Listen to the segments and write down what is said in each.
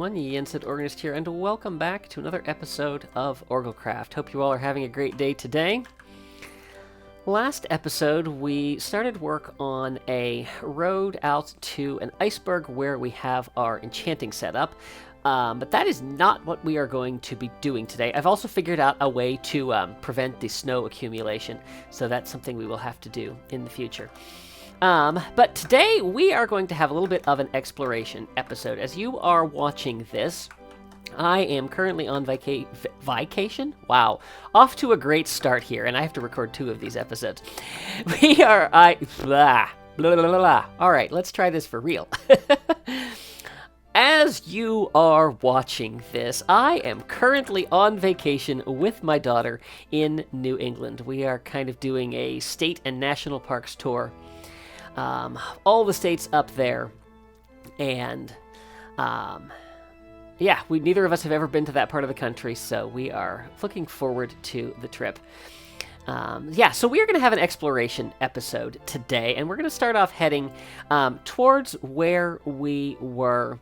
everyone, Yensid Organist here, and welcome back to another episode of OrgelCraft. Hope you all are having a great day today. Last episode, we started work on a road out to an iceberg where we have our enchanting set up, but that is not what we are going to be doing today. I've also figured out a way to prevent the snow accumulation, so that's something we will have to do in the future. But today we are going to have a little bit of an exploration episode. As you are watching this, I am currently on vacation? Wow. Off to a great start here, and I have to record 2 of these episodes. Blah, blah, blah, blah. All right, let's try this for real. As you are watching this, I am currently on vacation with my daughter in New England. We are kind of doing a state and national parks tour. All the states up there, and yeah, neither of us have ever been to that part of the country, so we are looking forward to the trip. So we are going to have an exploration episode today, and we're going to start off heading towards where we were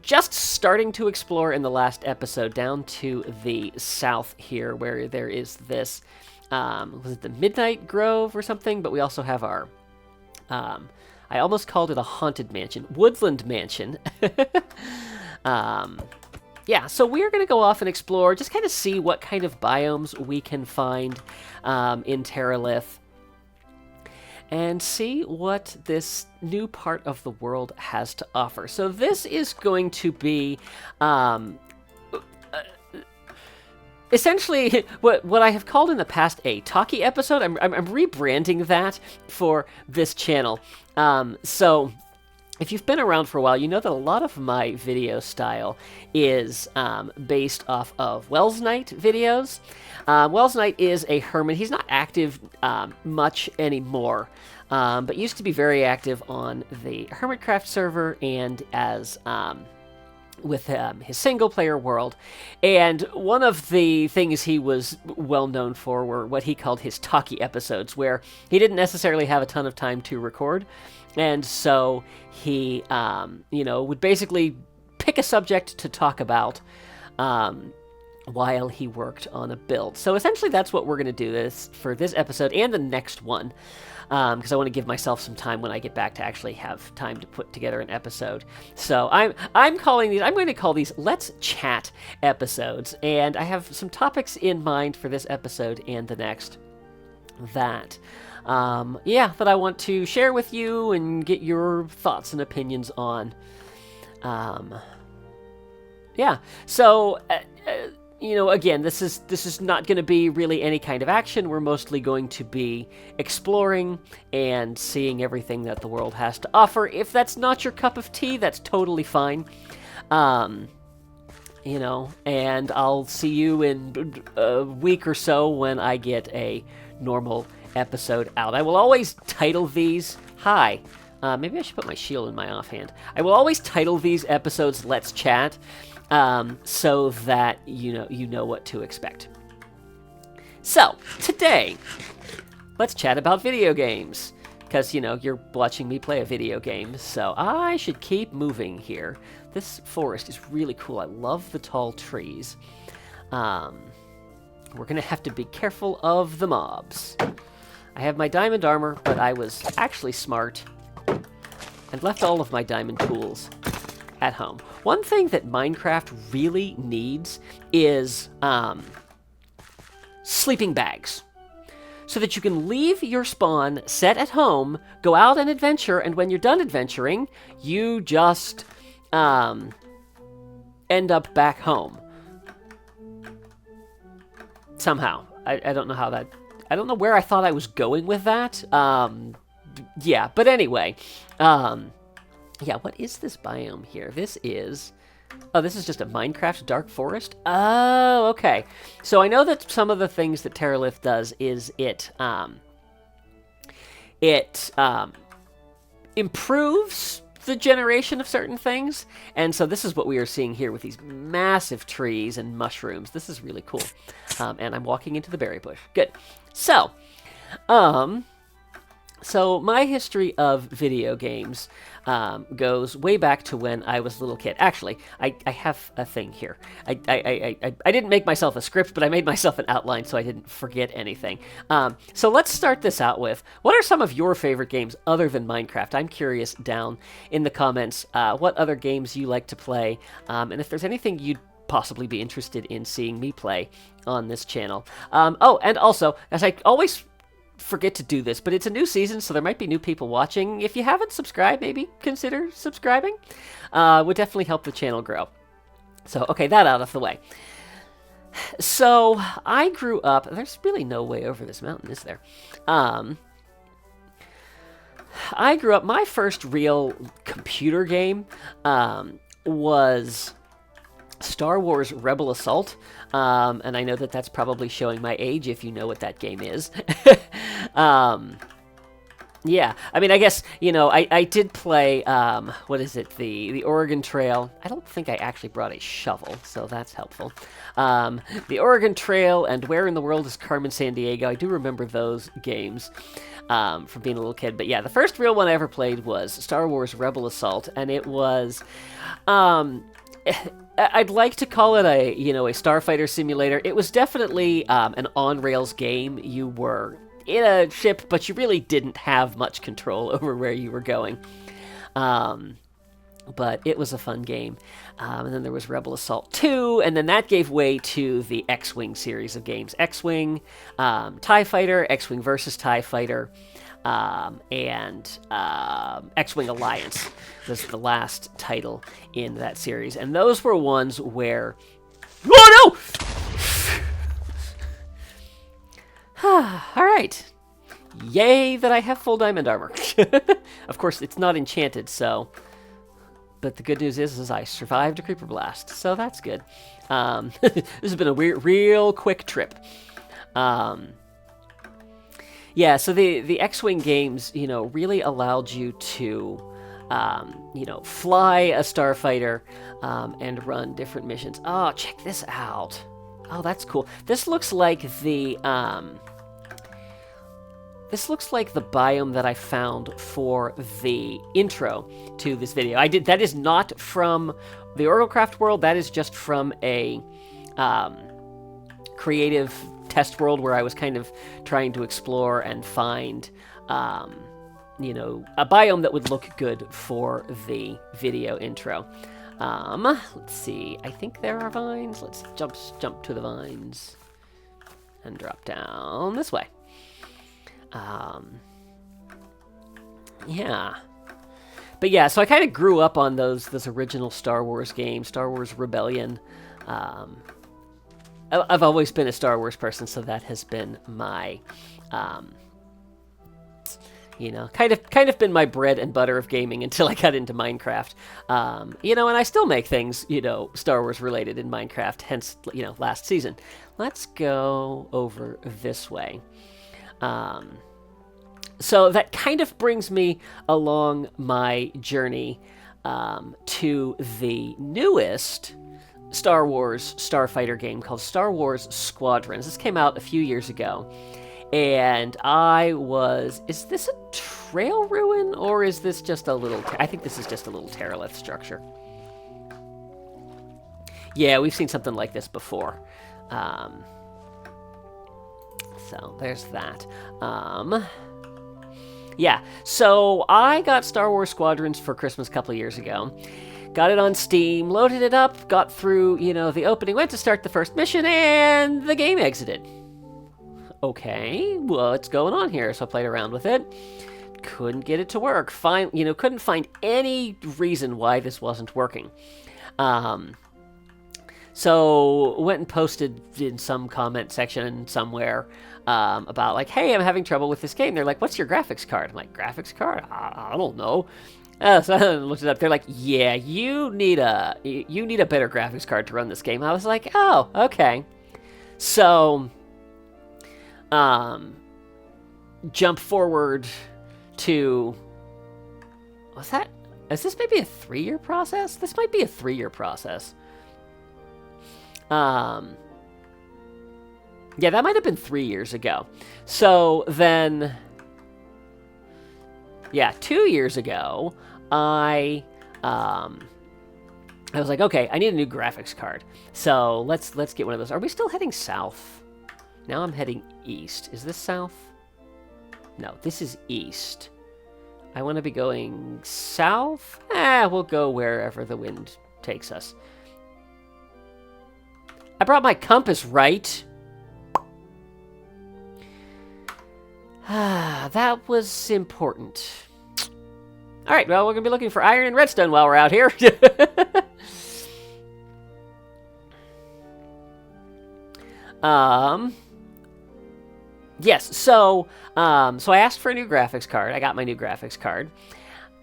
just starting to explore in the last episode, down to the south here, where there is this, was it the Midnight Grove or something? But we also have our I almost called it a haunted mansion. Woodland mansion. So we're going to go off and explore, just kind of see what kind of biomes we can find in Terralith, and see what this new part of the world has to offer. So this is going to be essentially what I have called in the past a talkie episode. I'm rebranding that for this channel. So if you've been around for a while, you know that a lot of my video style is based off of Wells Knight videos. Wells Knight is a hermit. He's not active much anymore, but used to be very active on the Hermitcraft server and as with his single-player world. And one of the things he was well known for were what he called his talkie episodes, where he didn't necessarily have a ton of time to record, and so he would basically pick a subject to talk about while he worked on a build. So essentially that's what we're going to do for this episode and the next one, because I want to give myself some time when I get back to actually have time to put together an episode. So I'm going to call these Let's Chat episodes, and I have some topics in mind for this episode and the next that I want to share with you and get your thoughts and opinions on. So again, this is not going to be really any kind of action. We're mostly going to be exploring and seeing everything that the world has to offer. If that's not your cup of tea, that's totally fine. And I'll see you in a week or so when I get a normal episode out. I will always title these, maybe I should put my shield in my offhand. I will always title these episodes Let's Chat, so that you know what to expect. So, today, let's chat about video games, because, you're watching me play a video game, so I should keep moving here. This forest is really cool. I love the tall trees. We're going to have to be careful of the mobs. I have my diamond armor, but I was actually smart and left all of my diamond tools at home. One thing that Minecraft really needs is sleeping bags, so that you can leave your spawn set at home, go out and adventure, and when you're done adventuring, you just end up back home. Somehow. I don't know how that... I don't know where I thought I was going with that. But anyway. What is this biome here? This is just a Minecraft dark forest? Oh, okay. So I know that some of the things that Terralith does is it improves the generation of certain things, and so this is what we are seeing here with these massive trees and mushrooms. This is really cool. And I'm walking into the berry bush. Good. So, So my history of video games goes way back to when I was a little kid. Actually, I have a thing here. I didn't make myself a script, but I made myself an outline so I didn't forget anything. So let's start this out with, what are some of your favorite games other than Minecraft? I'm curious down in the comments what other games you like to play, and if there's anything you'd possibly be interested in seeing me play on this channel. Oh, and also, as I always forget to do this, but it's a new season, so there might be new people watching. If you haven't subscribed, maybe consider subscribing. Would definitely help the channel grow. So, okay, that out of the way. So, I grew up... There's really no way over this mountain, is there? I grew up... My first real computer game was Star Wars Rebel Assault, and I know that that's probably showing my age if you know what that game is. Yeah, I mean, I guess, you know, I did play, what is it, the Oregon Trail. I don't think I actually brought a shovel, so that's helpful. The Oregon Trail and Where in the World is Carmen Sandiego. I do remember those games from being a little kid. But yeah, the first real one I ever played was Star Wars Rebel Assault, and it was... I'd like to call it a starfighter simulator. It was definitely an on-rails game. You were in a ship, but you really didn't have much control over where you were going. But it was a fun game. And then there was Rebel Assault 2, and then that gave way to the X-Wing series of games. X-Wing, TIE Fighter, X-Wing versus TIE Fighter, and X-Wing Alliance was the last title in that series. And those were ones where... Oh, no! All right. Yay that I have full diamond armor. Of course, it's not enchanted, so... But the good news is I survived a creeper blast, so that's good. This has been a real quick trip. Yeah, so the X-Wing games, really allowed you to, fly a starfighter and run different missions. Oh, check this out. Oh, that's cool. This looks like the biome that I found for the intro to this video. That is not from the OrgelCraft world. That is just from a creative test world where I was kind of trying to explore and find, a biome that would look good for the video intro. Let's see. I think there are vines. Let's jump to the vines and drop down this way. Yeah. But yeah, so I kind of grew up on those original Star Wars games, Star Wars Rebellion. I've always been a Star Wars person, so that has been my, kind of been my bread and butter of gaming until I got into Minecraft. And I still make things, Star Wars related in Minecraft, hence, last season. Let's go over this way. So that kind of brings me along my journey to the newest Star Wars starfighter game called Star Wars Squadrons. This came out a few years ago, and is this a trail ruin, or is this just a little... I think this is just a little Terralith structure. Yeah, we've seen something like this before. So there's that. Yeah, so I got Star Wars Squadrons for Christmas a couple of years ago. Got it on Steam, loaded it up, got through, the opening, went to start the first mission, and the game exited. Okay, what's going on here? So I played around with it. Couldn't get it to work. Couldn't find any reason why this wasn't working. So went and posted in some comment section somewhere about like, hey, I'm having trouble with this game. They're like, what's your graphics card? I'm like, graphics card? I don't know. So I looked it up. They're like, yeah, you need a better graphics card to run this game. I was like, oh, okay. So, jump forward to, is this maybe a 3-year process? This might be a 3-year process. Yeah, that might have been 3 years ago. So then, Yeah, 2 years ago, I was like, okay, I need a new graphics card. So let's get one of those. Are we still heading south? Now I'm heading east. Is this south? No, this is east. I want to be going south. We'll go wherever the wind takes us. I brought my compass, right? That was important. All right, well, we're going to be looking for iron and redstone while we're out here. Yes, so I asked for a new graphics card. I got my new graphics card,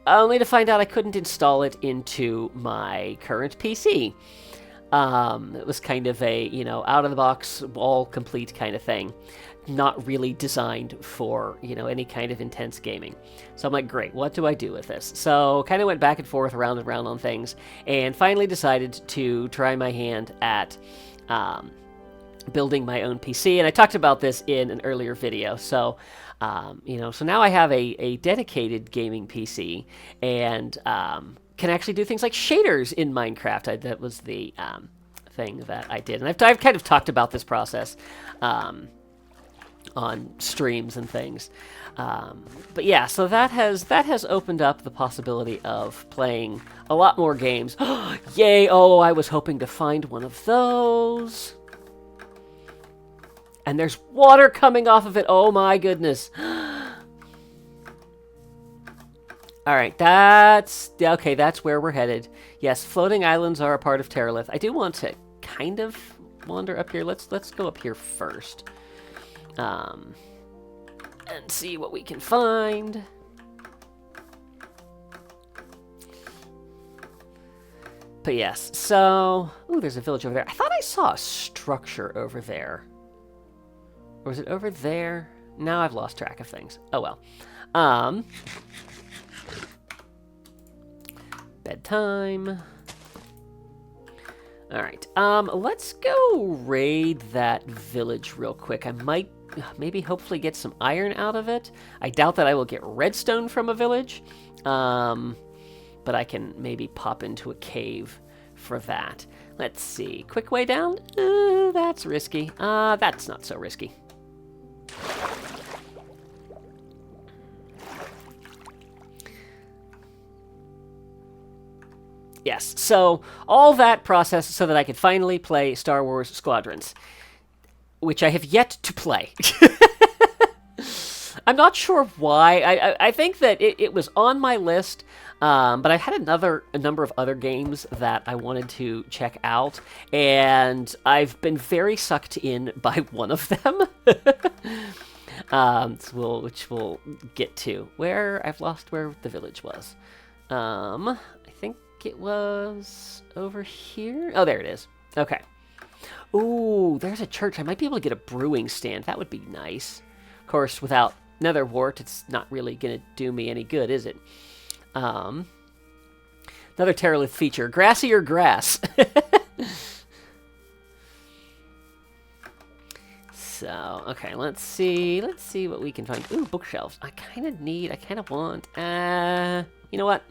only to find out I couldn't install it into my current PC. It was kind of a, out-of-the-box, all-complete kind of thing. Not really designed for, any kind of intense gaming. So I'm like, great, what do I do with this? So kind of went back and forth, around and around on things, and finally decided to try my hand at building my own PC. And I talked about this in an earlier video. So, so now I have a dedicated gaming PC, and can actually do things like shaders in Minecraft. That was the thing that I did. And I've kind of talked about this process on streams and things. But yeah, so that has opened up the possibility of playing a lot more games. Yay! Oh, I was hoping to find one of those. And there's water coming off of it. Oh my goodness. All right, that's where we're headed. Yes, floating islands are a part of Terralith. I do want to kind of wander up here. Let's go up here first. And see what we can find. But yes, so... Ooh, there's a village over there. I thought I saw a structure over there. Or was it over there? Now I've lost track of things. Oh well. Bedtime. Alright, let's go raid that village real quick. I might, maybe hopefully get some iron out of it. I doubt that I will get redstone from a village. But I can maybe pop into a cave for that. Let's see. Quick way down? That's risky. That's not so risky. Yes, so all that process so that I could finally play Star Wars Squadrons, which I have yet to play. I'm not sure why. I think that it was on my list, but I've had a number of other games that I wanted to check out, and I've been very sucked in by one of them, which we'll get to. I've lost where the village was. I think it was over here. Oh, there it is. Okay. Ooh, there's a church. I might be able to get a brewing stand. That would be nice. Of course, without nether wart, it's not really going to do me any good, is it? Another Terralith feature. Grassy or grass? So, okay, let's see what we can find. Ooh, bookshelves. I kind of want, you know what?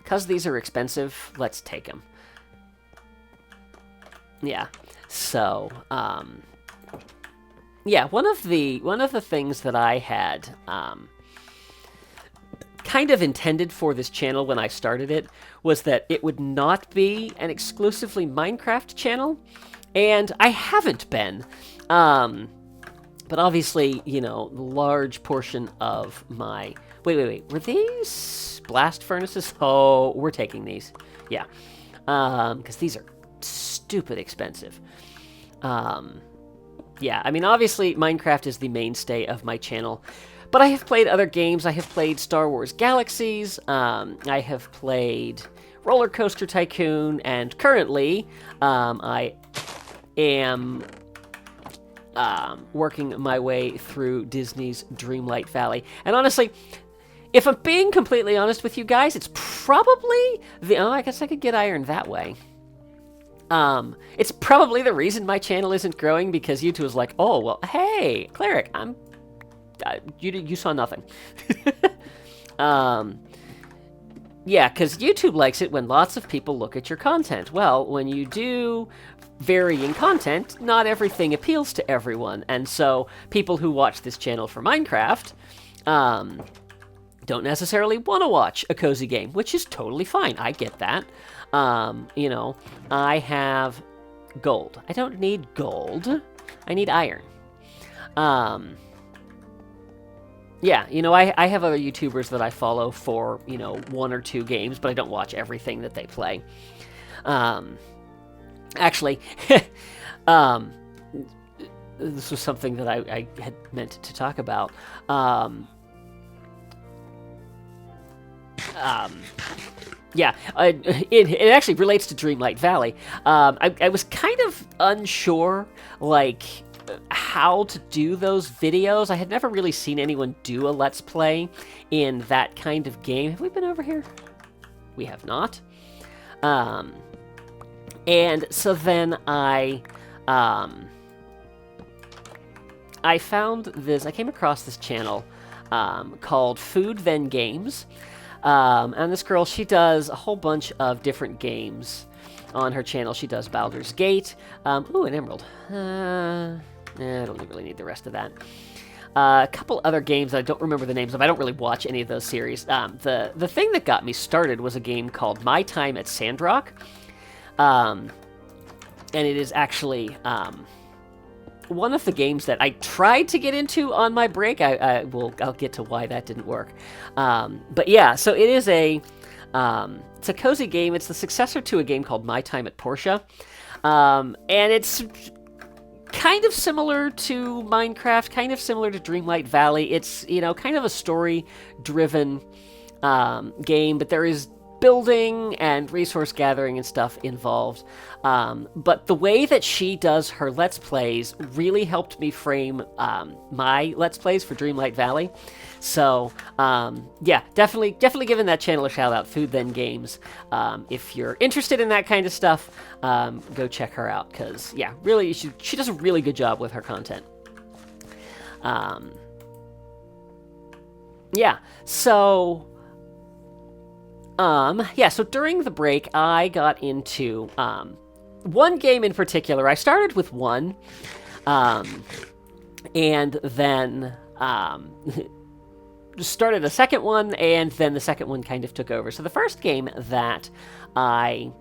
Because these are expensive, let's take them. Yeah. So, yeah, one of the things that I had kind of intended for this channel when I started it was that it would not be an exclusively Minecraft channel, and I haven't been. But obviously, the large portion of my... Wait. Were these blast furnaces? Oh, we're taking these. Yeah. Because these are stupid expensive. Yeah, I mean, obviously, Minecraft is the mainstay of my channel. But I have played other games. I have played Star Wars Galaxies. I have played Roller Coaster Tycoon. And currently, I am... working my way through Disney's Dreamlight Valley. And honestly, if I'm being completely honest with you guys, it's probably I guess I could get iron that way. It's probably the reason my channel isn't growing, because YouTube is like, oh, well, hey, Cleric, you saw nothing. Yeah, because YouTube likes it when lots of people look at your content. Well, when you do varying content, not everything appeals to everyone. And so people who watch this channel for Minecraft don't necessarily want to watch a cozy game, which is totally fine. I get that. I have gold. I don't need gold. I need iron. Yeah, I have other YouTubers that I follow for, 1 or 2 games, but I don't watch everything that they play. Actually, this was something that I had meant to talk about. Yeah, it actually relates to Dreamlight Valley. I was kind of unsure, how to do those videos. I had never really seen anyone do a Let's Play in that kind of game. Have we been over here? We have not. And so then I found this, I came across this channel called Food Then Games. And this girl, she does a whole bunch of different games on her channel. She does Baldur's Gate. Ooh, an emerald. I don't really need the rest of that. A couple other games that I don't remember the names of. I don't really watch any of those series. The thing that got me started was a game called My Time at Sandrock. And it is actually one of the games that I tried to get into on my break. I'll get to why that didn't work. But yeah, so it is it's a cozy game. It's the successor to a game called My Time at Portia. And it's kind of similar to Minecraft, kind of similar to Dreamlight Valley. It's, kind of a story-driven game, but there is building and resource gathering and stuff involved. But the way that she does her Let's Plays really helped me frame my Let's Plays for Dreamlight Valley. So, yeah, definitely giving that channel a shout out, Food Then Games. If you're interested in that kind of stuff, go check her out, because, yeah, really, she does a really good job with her content. Yeah, so... so during the break, I got into one game in particular. I started with one, and then started a second one, and then the second one kind of took over. So the first game that I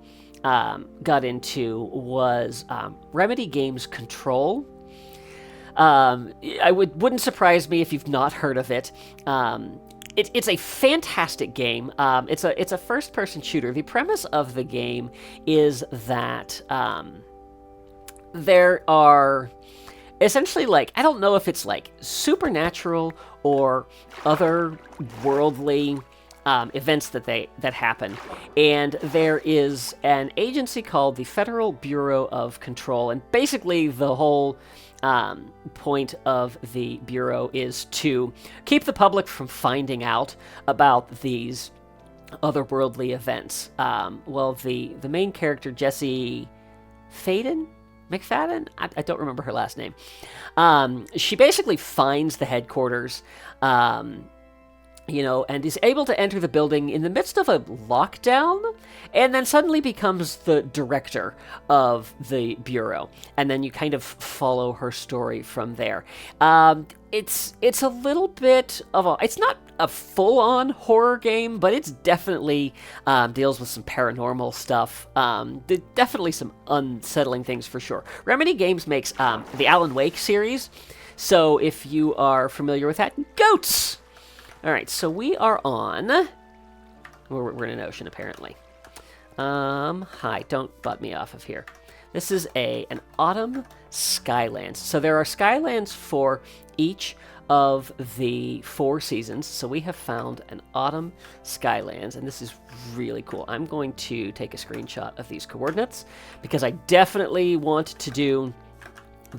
got into was Remedy Games Control. Wouldn't surprise me if you've not heard of it. It's a fantastic game. It's a first-person shooter. The premise of the game is that there are essentially, I don't know if it's supernatural or otherworldly events that happen, and there is an agency called the Federal Bureau of Control, and basically the whole point of the Bureau is to keep the public from finding out about these otherworldly events. The main character, Jesse McFadden? I don't remember her last name. She basically finds the headquarters, and is able to enter the building in the midst of a lockdown, and then suddenly becomes the director of the Bureau. And then you kind of follow her story from there. It's a little bit of it's not a full-on horror game, but it's definitely deals with some paranormal stuff. Definitely some unsettling things for sure. Remedy Games makes the Alan Wake series, so if you are familiar with that, goats! Alright, so we are on... We're in an ocean, apparently. Hi, don't butt me off of here. This is an autumn Skylands. So there are Skylands for each of the 4 seasons. So we have found an autumn Skylands, and this is really cool. I'm going to take a screenshot of these coordinates, because I definitely want to do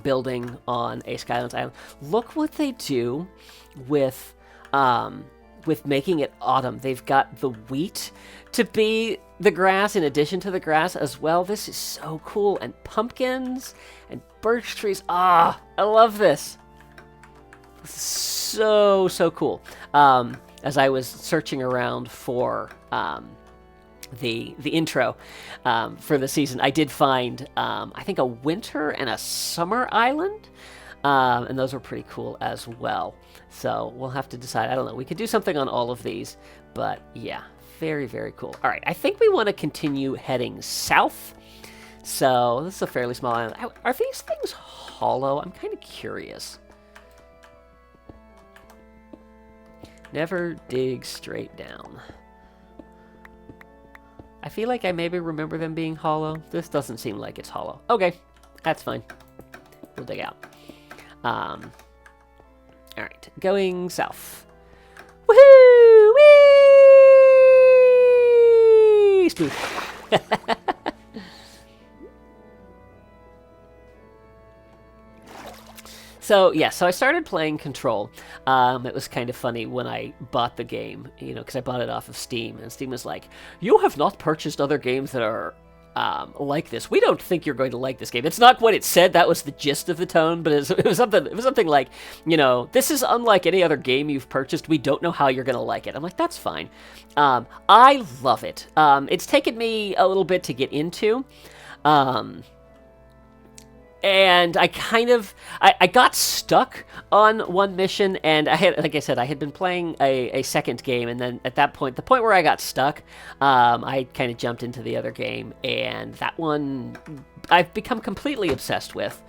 building on a Skylands island. Look what they do with making it autumn. They've got the wheat to be the grass in addition to the grass as well. This is so cool. And pumpkins and birch trees. I love this. This is so cool. as I was searching around for the intro for the season, I did find I think a winter and a summer island, and those were pretty cool as well. So we'll have to decide. I don't know. We could do something on all of these, but yeah, very, very cool. All right, I think we want to continue heading south. So this is a fairly small island. Are these things hollow? I'm kind of curious. Never dig straight down. I feel like I maybe remember them being hollow. This doesn't seem like it's hollow. Okay, that's fine. We'll dig out. All right, going south. Woohoo! Whee! Spoof. So, yeah, so I started playing Control. It was kind of funny when I bought the game, you know, because I bought it off of Steam, and Steam was like, you have not purchased other games that are like this. We don't think you're going to like this game. It's not what it said. That was the gist of the tone, but it was something like, you know, this is unlike any other game you've purchased. We don't know how you're going to like it. I'm like, that's fine. I love it. It's taken me a little bit to get into. And I kind of, I got stuck on one mission, and I had, like I said, I had been playing a second game, and then at that point, the point where I got stuck, I kind of jumped into the other game, and that one I've become completely obsessed with.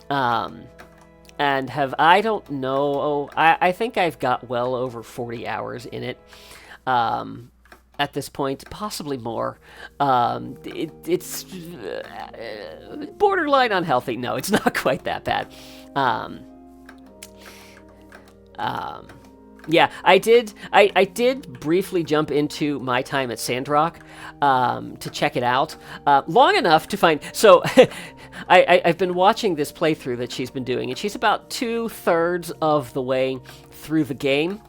And I don't know, I think I've got well over 40 hours in it. At this point, possibly more. It's borderline unhealthy. No, it's not quite that bad. Yeah, I did briefly jump into my time at Sandrock to check it out. Long enough to find... So, I've been watching this playthrough that she's been doing, and she's about 2/3 of the way through the game.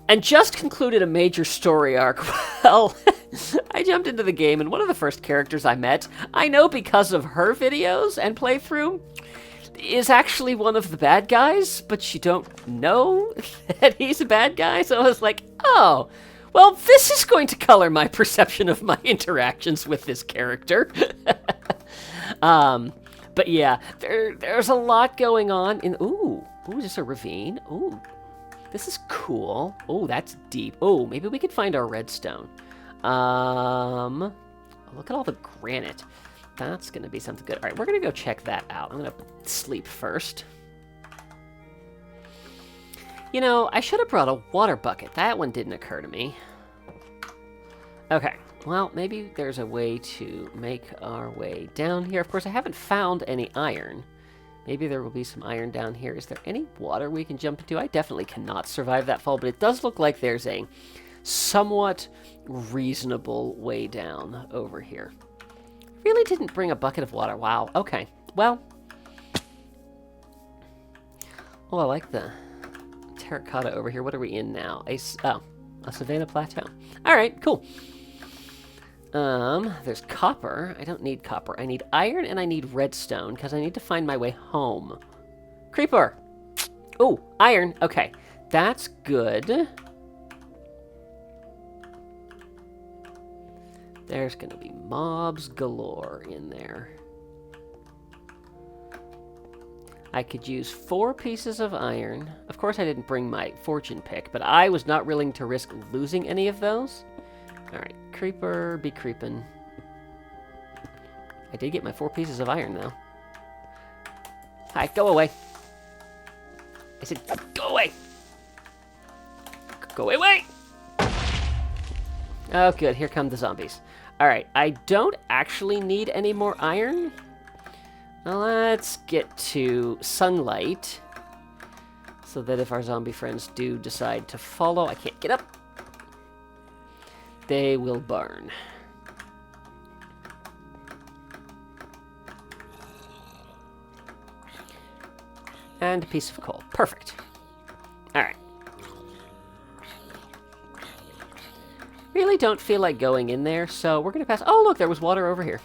And just concluded a major story arc. Well, I jumped into the game, and one of the first characters I met, I know because of her videos and playthrough, is actually one of the bad guys, but you don't know that he's a bad guy. So I was like, oh, well, this is going to color my perception of my interactions with this character. But yeah, there's a lot going on in... Ooh, is this a ravine? Ooh. This is cool. Oh, that's deep. Oh, maybe we could find our redstone. Look at all the granite. That's going to be something good. All right, we're going to go check that out. I'm going to sleep first. You know, I should have brought a water bucket. That one didn't occur to me. Okay, well, maybe there's a way to make our way down here. Of course, I haven't found any iron. Maybe there will be some iron down here. Is there any water we can jump into? I definitely cannot survive that fall, but it does look like there's a somewhat reasonable way down over here. Really didn't bring a bucket of water. Wow. Okay. Well. Oh, I like the terracotta over here. What are we in now? A savanna plateau. All right. Cool. There's copper. I don't need copper. I need iron and I need redstone because I need to find my way home. Creeper! Oh, iron. Okay, that's good. There's gonna be mobs galore in there. I could use 4 pieces of iron. Of course, I didn't bring my fortune pick, but I was not willing to risk losing any of those. Alright, creeper, be creepin'. I did get my 4 pieces of iron, though. Hi, go away. I said, go away! Go away! Oh, good, here come the zombies. Alright, I don't actually need any more iron. Now let's get to sunlight, so that if our zombie friends do decide to follow, I can't get up. They will burn. And a piece of coal. Perfect. Alright. Really don't feel like going in there, so we're going to pass... Oh, look, there was water over here.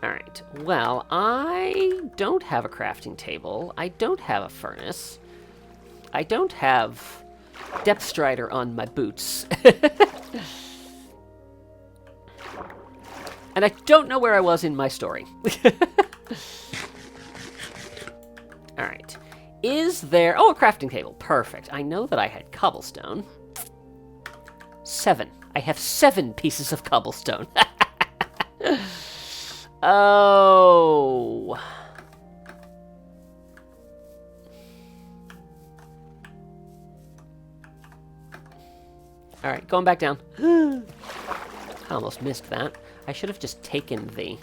Alright. Well, I don't have a crafting table. I don't have a furnace. I don't have Depth Strider on my boots. And I don't know where I was in my story. Alright. Is there... Oh, a crafting table. Perfect. I know that I had cobblestone. 7. I have 7 pieces of cobblestone. Oh. Alright, going back down. I almost missed that. I should have just taken the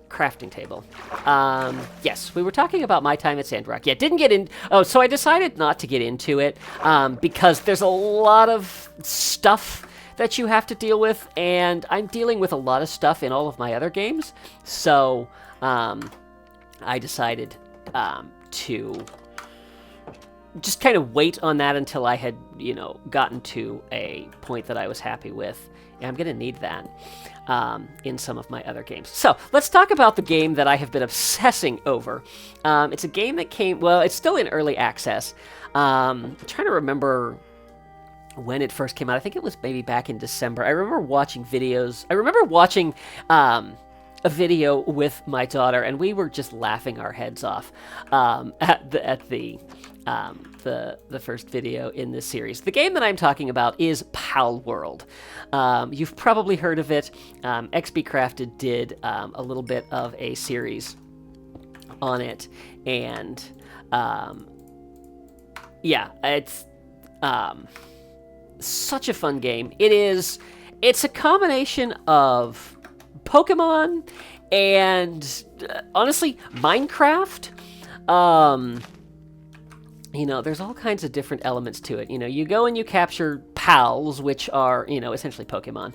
crafting table. Yes, we were talking about my time at Sandrock. Yeah, didn't get in... Oh, so I decided not to get into it because there's a lot of stuff that you have to deal with, and I'm dealing with a lot of stuff in all of my other games. So I decided to just kind of wait on that until I had, gotten to a point that I was happy with. And I'm going to need that in some of my other games. So let's talk about the game that I have been obsessing over. It's a game that came, well, it's still in early access. I'm trying to remember when it first came out. I think it was maybe back in December. I remember watching videos. I remember watching a video with my daughter, and we were just laughing our heads off at the first video in this series. The game that I'm talking about is Pal World. You've probably heard of it. XB Crafted did a little bit of a series on it, and yeah, it's such a fun game. It's a combination of Pokemon and honestly Minecraft. There's all kinds of different elements to it. You go and you capture pals, which are, essentially Pokemon.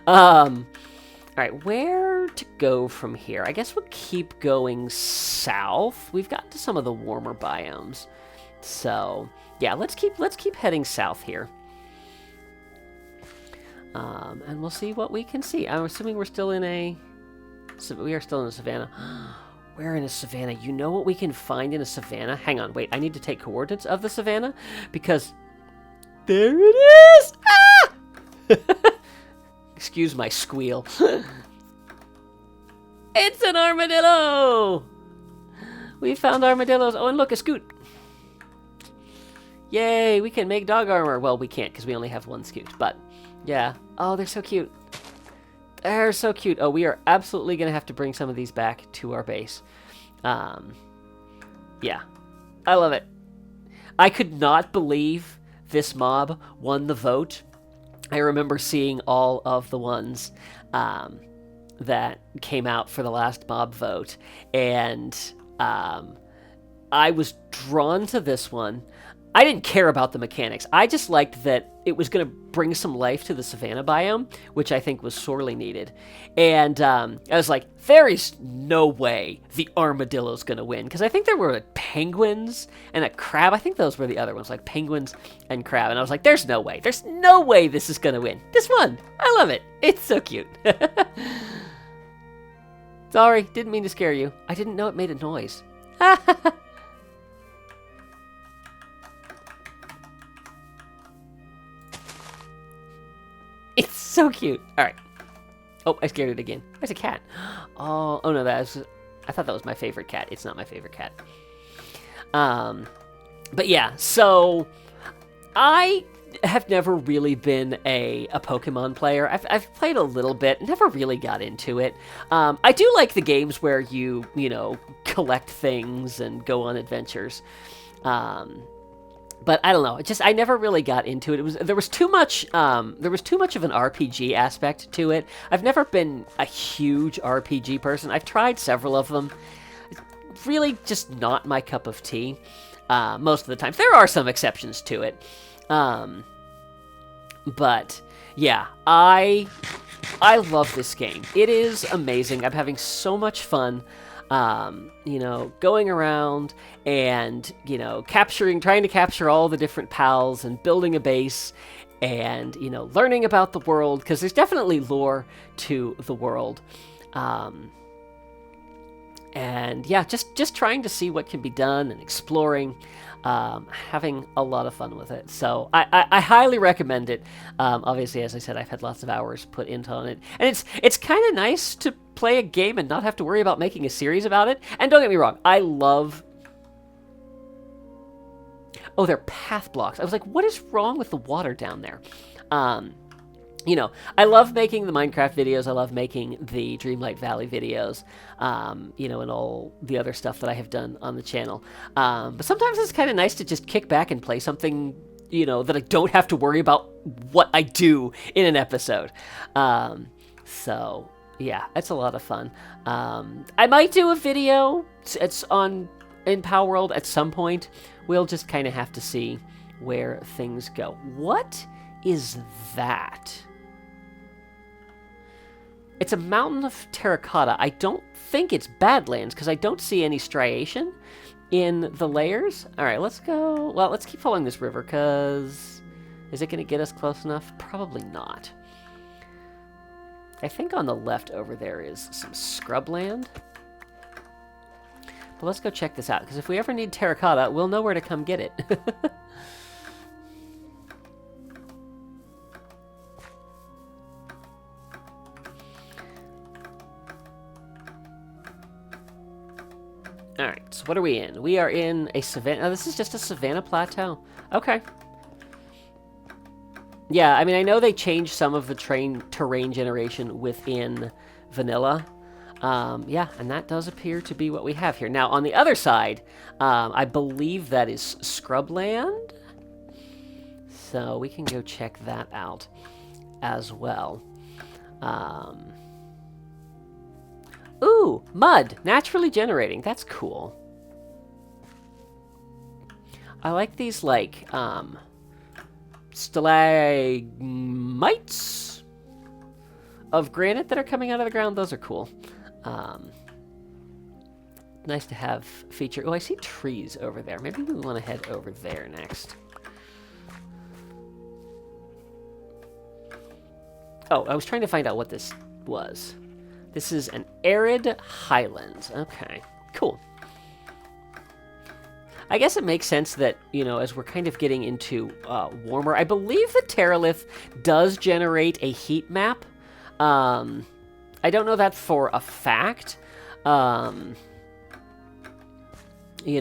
All right, where to go from here? I guess we'll keep going south. We've gotten to some of the warmer biomes. So, yeah, let's keep heading south here. And we'll see what we can see. I'm assuming we're still in a... We are still in a savannah. We're in a savannah. You know what we can find in a savannah? Hang on, wait. I need to take coordinates of the savannah because there it is! Ah! Excuse my squeal. It's an armadillo! We found armadillos. Oh, and look, a scoot. Yay, we can make dog armor. Well, we can't because we only have one scoot, but yeah. Oh, they're so cute. They're so cute. Oh, we are absolutely going to have to bring some of these back to our base. Yeah. I love it. I could not believe this mob won the vote. I remember seeing all of the ones that came out for the last mob vote, and I was drawn to this one. I didn't care about the mechanics. I just liked that it was going to bring some life to the savanna biome, which I think was sorely needed. And I was like, there is no way the armadillo's going to win. Because I think there were penguins and a crab. I think those were the other ones, like penguins and crab. And I was like, there's no way. There's no way this is going to win. This one. I love it. It's so cute. Sorry, didn't mean to scare you. I didn't know it made a noise. It's so cute. All right. Oh, I scared it again. There's a cat. Oh no, I thought that was my favorite cat. It's not my favorite cat. But yeah, so I have never really been a Pokemon player. I've played a little bit, never really got into it. I do like the games where you collect things and go on adventures. But I don't know. I never really got into it. There was too much of an RPG aspect to it. I've never been a huge RPG person. I've tried several of them. It's really just not my cup of tea. Most of the time. There are some exceptions to it. But yeah, I love this game. It is amazing. I'm having so much fun. Going around and, trying to capture all the different pals and building a base and, learning about the world, because there's definitely lore to the world. And yeah, just trying to see what can be done and exploring, having a lot of fun with it. So I highly recommend it. Obviously, as I said, I've had lots of hours put into it, and it's kind of nice to play a game and not have to worry about making a series about it. And don't get me wrong, I love... Oh, they're path blocks. I was like, what is wrong with the water down there? You know, I love making the Minecraft videos. I love making the Dreamlight Valley videos, you know, and all the other stuff that I have done on the channel. But sometimes it's kind of nice to just kick back and play something, you know, that I don't have to worry about what I do in an episode. So, yeah, it's a lot of fun. I might do a video. It's in Power World at some point. We'll just kind of have to see where things go. What is that? It's a mountain of terracotta. I don't think it's Badlands because I don't see any striation in the layers. All right, let's go. Well, let's keep following this river because is it going to get us close enough? Probably not. I think on the left over there is some scrubland. But let's go check this out because if we ever need terracotta, we'll know where to come get it. Alright, so what are we in? We are in a savanna. Oh, this is just a savanna plateau. Okay. Yeah, I mean, I know they changed some of the terrain generation within vanilla. Yeah, and that does appear to be what we have here. Now, on the other side, I believe that is scrubland. So we can go check that out as well. Ooh, mud, naturally generating. That's cool. I like these, like, stalagmites of granite that are coming out of the ground. Those are cool. Nice to have feature. Oh, I see trees over there. Maybe we want to head over there next. Oh, I was trying to find out what this was. This is an arid highlands. Okay, cool. I guess it makes sense that, you know, as we're kind of getting into warmer, I believe the Terralith does generate a heat map. I don't know that for a fact, you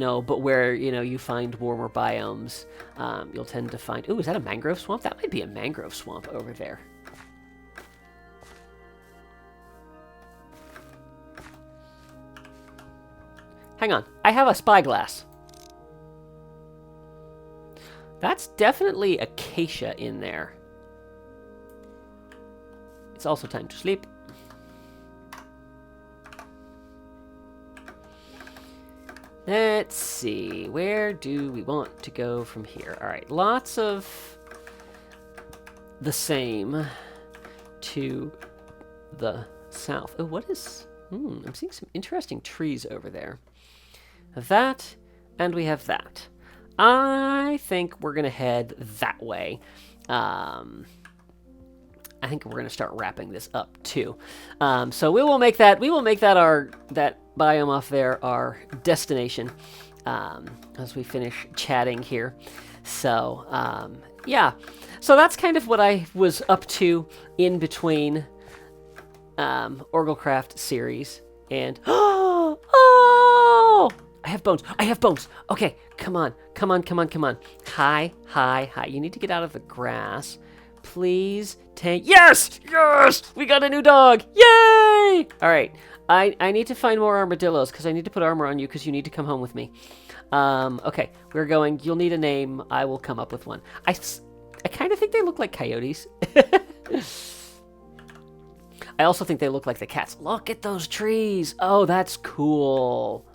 know, but where, you know, you find warmer biomes, you'll tend to find... Ooh, is that a mangrove swamp? That might be a mangrove swamp over there. Hang on, I have a spyglass. That's definitely acacia in there. It's also time to sleep. Let's see, where do we want to go from here? All right, lots of the same to the south. Oh, what is... I'm seeing some interesting trees over there. That, and we have that. I think we're gonna head that way. I think we're gonna start wrapping this up too. So we will make that that biome off there our destination as we finish chatting here. So yeah, so that's kind of what I was up to in between OrgelCraft series and oh. I have bones. I have bones. Okay, come on. Come on, come on, come on. Hi, hi, hi. You need to get out of the grass. Please take... Yes! Yes! We got a new dog! Yay! All right. I need to find more armadillos because I need to put armor on you because you need to come home with me. Okay, we're going... You'll need a name. I will come up with one. I kind of think they look like coyotes. I also think they look like the cats. Look at those trees. Oh, that's cool.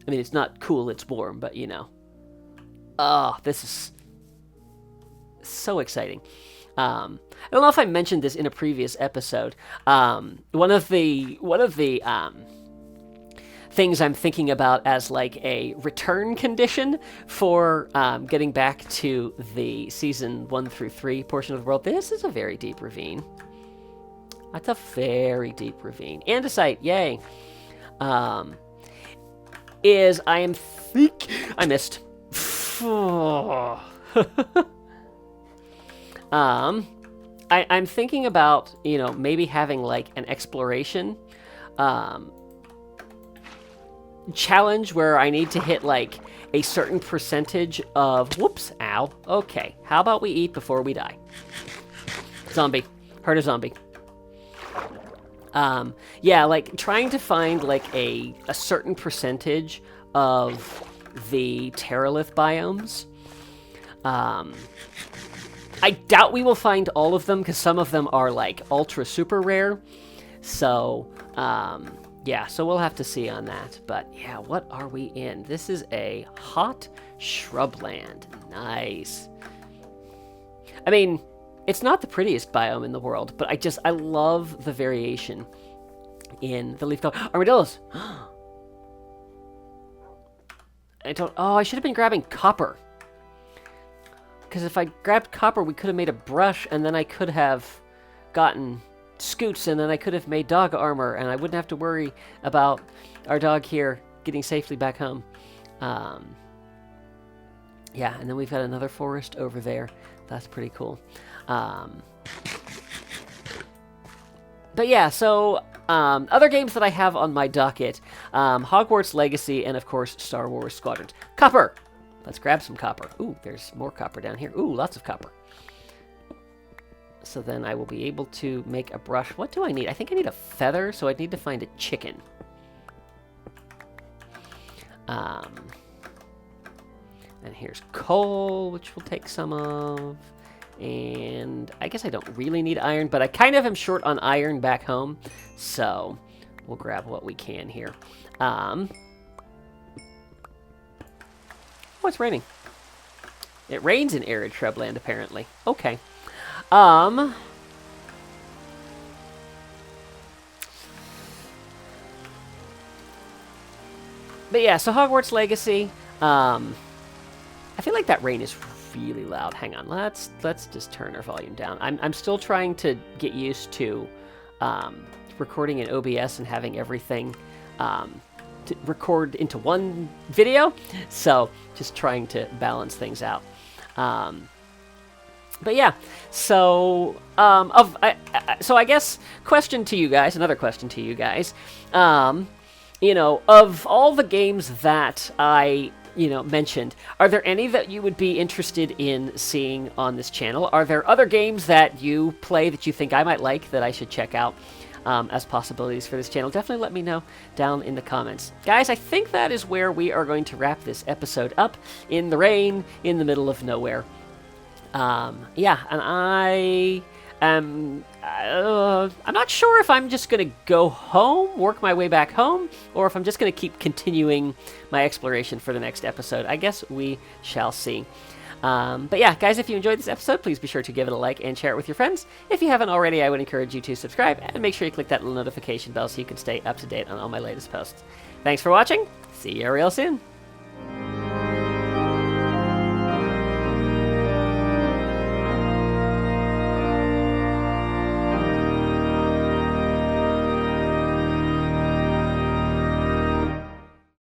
I mean, it's not cool, it's warm, but you know. Oh, this is so exciting. I don't know if I mentioned this in a previous episode. One of the things I'm thinking about as like a return condition for getting back to the season 1 through 3 portion of the world. This is a very deep ravine. That's a very deep ravine. Andesite, yay. is I missed. I'm thinking about, maybe having like an exploration challenge where I need to hit like a certain percentage of, ow. Okay, how about we eat before we die? Zombie. Heard a zombie. Yeah, like trying to find like a certain percentage of the Terralith biomes. I doubt we will find all of them because some of them are like ultra super rare. So, yeah, so we'll have to see on that. But yeah, what are we in? This is a hot shrubland. Nice. I mean, it's not the prettiest biome in the world, but I love the variation in the leaf color. Armadillos! I should have been grabbing copper. Because if I grabbed copper, we could have made a brush, and then I could have gotten scoots, and then I could have made dog armor, and I wouldn't have to worry about our dog here getting safely back home. Yeah, and then we've got another forest over there. That's pretty cool. But yeah, so other games that I have on my docket, Hogwarts Legacy, and of course Star Wars Squadrons. Copper! Let's grab some copper. Ooh, there's more copper down here. Ooh, lots of copper. So then I will be able to make a brush. What do I need? I think I need a feather, so I'd need to find a chicken. And here's coal, which we'll take some of. And I guess I don't really need iron, but I kind of am short on iron back home. So we'll grab what we can here. Oh, it's raining. It rains in arid shrubland, apparently. Okay. But yeah, so Hogwarts Legacy. I feel like that rain is really loud. Hang on, let's just turn our volume down. I'm still trying to get used to recording in OBS and having everything to record into one video, so just trying to balance things out. But yeah, so so I guess another question to you guys, of all the games that I mentioned, are there any that you would be interested in seeing on this channel? Are there other games that you play that you think I might like that I should check out as possibilities for this channel? Definitely let me know down in the comments. Guys, I think that is where we are going to wrap this episode up, in the rain, in the middle of nowhere. Yeah, and I'm not sure if I'm just going to go home, work my way back home, or if I'm just going to keep continuing my exploration for the next episode. I guess we shall see. But yeah, guys, if you enjoyed this episode, please be sure to give it a like and share it with your friends. If you haven't already, I would encourage you to subscribe, and make sure you click that little notification bell so you can stay up to date on all my latest posts. Thanks for watching. See you real soon.